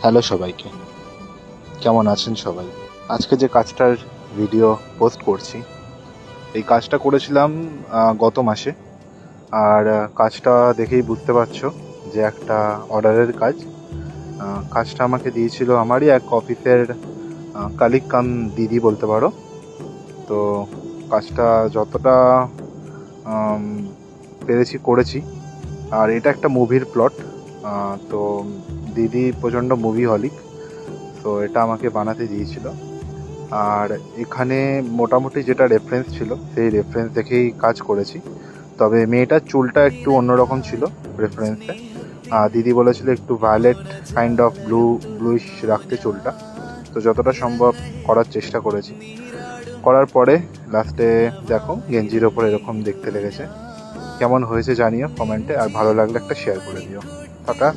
Hello সবাইকে, কেমন আছেন সবাই? আজকে যে কাজটার ভিডিও পোস্ট করছি, এই কাজটা করেছিলাম গত মাসে। আর কাজটা দেখেই বুঝতে পারছো যে একটা অর্ডারের কাজ। কাজটা আমাকে দিয়েছিল আমারই এক অফিসের কালিগ কাম দিদি বলতে পারো। তো কাজটা যতটা আম, পেরেছি করেছি। আর এটা একটা মুভির প্লট। তো দিদি প্রচণ্ড মুভি হলিক, তো এটা আমাকে বানাতে দিয়েছিল। আর এখানে মোটামুটি যেটা রেফারেন্স ছিল সেই রেফারেন্স দেখেই কাজ করেছি। তবে মেয়েটার চুলটা একটু অন্যরকম ছিল রেফারেন্সে। দিদি বলেছিল একটু ভায়োলেট কাইন্ড অফ ব্লুইশ রাখতে চুলটা। তো যতটা সম্ভব করার চেষ্টা করেছি। করার পরে লাস্টে দেখো গেঞ্জির ওপর এরকম দেখতে লেগেছে। কেমন হয়েছে জানিও কমেন্টে, আর ভালো লাগলে একটা শেয়ার করে দিও। টাটা।